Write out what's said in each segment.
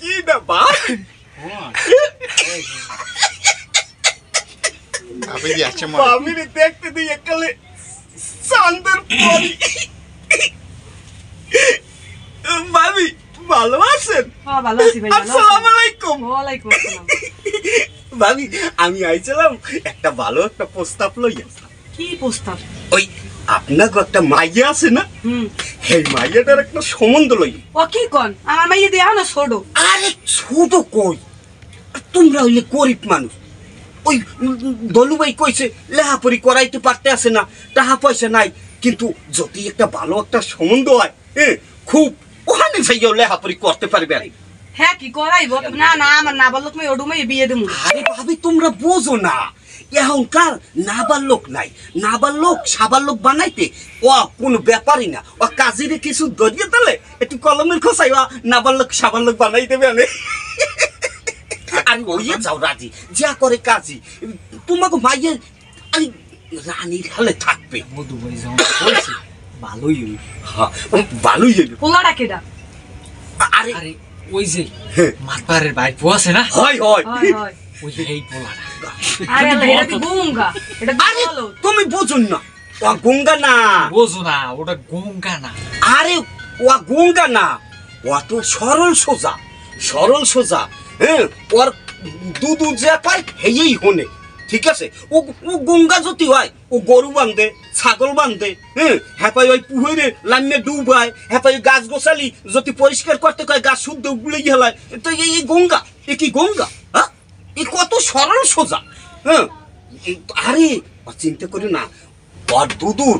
কি না বাপ আপনি যাচ্ছে আমি দেখতে দিই একালে চাঁদের পরি ভাবি ভালো আছেন? হ্যাঁ ভালো আছি ভাই। আসসালামু আলাইকুম। ওয়ালাইকুম আসসালাম। ভাবি আমি আইছিলাম একটা ভালো একটা প্রস্তাব লইয়া। কি প্রস্তাব? ওই আপনার একটা মাইয়া আছে না, এই মাইয়াটার একটা সম্বন্ধ লই। ও কি কোন? আমার মাইয়া দিয়া না ছোট। আরে ছোট কই, তোমরা হইলে গরিব মানুষ। ওই দলুভাই কইছে লেহাপড়ি করাইতে পারতে আসে না, টাকা পয়সা নাই, কিন্তু যদি একটা ভালো একটা সম্বন্ধ হয় খুব ওখানে যাইও লেহাপড়ি করতে পারবে। হ্যাঁ কি করাইব? না না আমার না বললো তুমি ওডুমাই বিয়ে দেবো। আরে ভাবি তোমরা বোঝো না, এখনকার নাবার লোক নাই, নাবার লোক সাবার লোক বানাইতে ও কোনো ব্যাপারই না। ও কাজিরে কিছু ধরিয়ে দিলে একটু কলমের খোসাই ও নাবার লোক সাবার লোক বানাই দেবে। আমি ওই যাও রাজি যা করে কাজী তোমাকে মাইয়ের আরে রানীর হালে থাকবে। মধু ভাই যেমন বলছে ভালোই হইল। হ্যাঁ ভালোই হইল। পোলাটা কেডা? আরে আরে ওই যে মাতবারের ভাই পো আছে না, হয় হয় হয় হয় ওই এই পোলাটা। আরে এটা তো গঙ্গা, এটা আরে বলো। তুমি বুঝুন না, ও গঙ্গা না। বোঝো না, ওটা গঙ্গা না। আরে ও গঙ্গা না, ও তো সরল সোজা, সরল সোজা। হ্যাঁ ওর দুধ যে পায় হেই হনে, ঠিক আছে। ও ও গঙ্গা যদি হয় ও গরু বান্ধে, ছাগল বান্ধে, হ্যাপাই ওই পুহরে লাইনে ডুবায়, হ্যাপাই গাছ গোছালি যদি পরিষ্কার করতে কয় গাছ শুদ্ধ উগলে গেলায়, তো এই গঙ্গা, এ কি গঙ্গা? হ্যাঁ এ কত সরল সোজা। হ্যাঁ আরে চিন্তা করি না, ওর দুদুর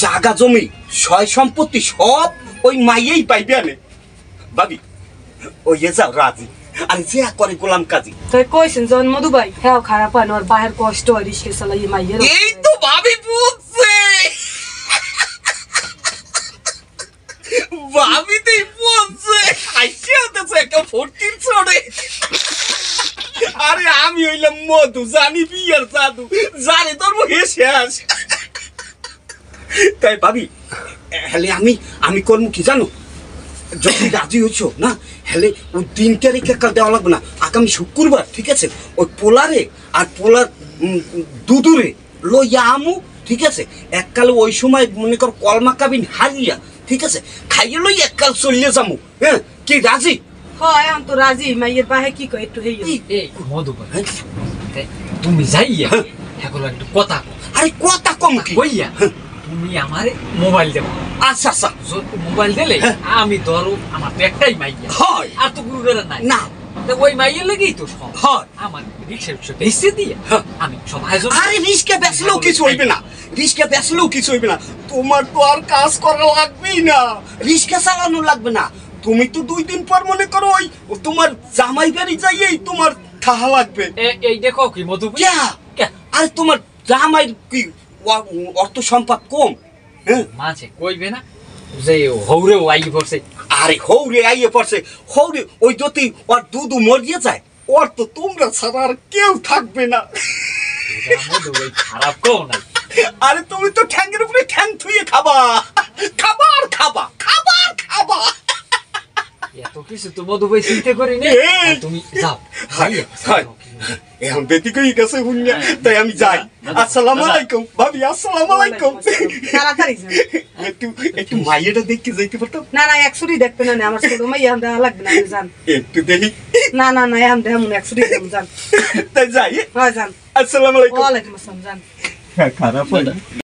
জাগা জমি সয় সম্পত্তি সব ওই মাইয়েই পাইবে আনে। ভাবি ওই যাও রাজি, আরে যে করে গোলাম কাজী। তুই কইছেন জন মধু ভাই হ্যাঁ খারাপ হয় না, ওর বাহির কষ্ট হয় রিস্কে চালাই মাইয়ের। এই তো ভাবি বুঝছে, ভাবি তুই বুঝছে হাসি হতেছে একটা ফোরটির চড়ে। আরে আমি হইলাম মধু, জানি বিয়ের জাদু, জানি তোর মুখে শেষ। তাই ভাবি হলে আমি করবো কি জানো, যদি রাজি হইছ না হলে ওই 3 তারিখে কাল দেওয়া লাগবে না, আগামী শুক্রবার, ঠিক আছে। ওই পোলারে আর পোলার দুদুরে লইয়া আমু, ঠিক আছে। এককালে ওই সময় মনে কর কলমা কাবিন হারিয়া, ঠিক আছে, খাইয়ে লই এককাল চলিয়ে যামু। হ্যাঁ কি রাজি? হয় আমি তো রাজি, মাইয়ের বাহে কি কই একটু হেই। এই মধু ভাই তুমি যাইয়া এখন একটু কথা কও। আরে কথা কম কি কইয়া তুমি আমারে মোবাইল দেবো। আচ্ছা আচ্ছা মোবাইল দিলে আমি ধরো আমার তো একটাই মাইয়া, হয় আর তো গুরু করে নাই না, ওই মাইয়ের লেগেই তো সব হয়। আমার রিক্সা বেঁচে দিয়ে আমি সব আয়োজন। আরে রিস্কে বেচলেও কিছু হইবে না, রিস্কে বেচলেও কিছু হইবে না। তোমার তো আর কাজ করা লাগবেই না, রিস্কা চালানো লাগবে না। তুমি তো 2 দিন পর মনে করো ওই তোমার জামাই বাড়ি যাইয়েই তোমার থাহা লাগবে। এই দেখো কি মধু আরে তোমার জামাইয়ের কি অর্থ সম্পদ কম? হ্যাঁ মাঝে কইবে না যে হৌরে আই পড়ছে। আরে হৌরে আইয়ে পড়ছে, হৌরে ওই যদি ওর দুধ মরিয়ে যায়, ওর তো তোমরা ছাড়া আর কেউ থাকবে না। মধু ভাই খারাপ কও না। আরে তুমি তো ঠ্যাঙ্গের উপরে ঠ্যাং থুয়ে খাবা, খাবার খাবা, খাবার খাবা। এত কিছু তো মধু ভাই চিন্তা করি না, তুমি যাও। এখন বেটি কই গেছে হুন্যা, তাই আমি যাই। আসসালামু আলাইকুম ভাবি, আসসালামু আলাইকুম। তাড়াতাড়ি যান। একটু মাইয়াটা দেখতে যাইতে পারতাম? না না একসুরি দেখবে না, আমার ছোট মাইয়া হাম দেওয়া লাগবে না, আপনি যান। একটু দেখি। না না না হাম দেহ একসুরি যান। তাই যাই। হয় যান। আসসালামু আলাইকুম। ওয়ালাইকুম আসসালাম, যান। খারাপ হয় না।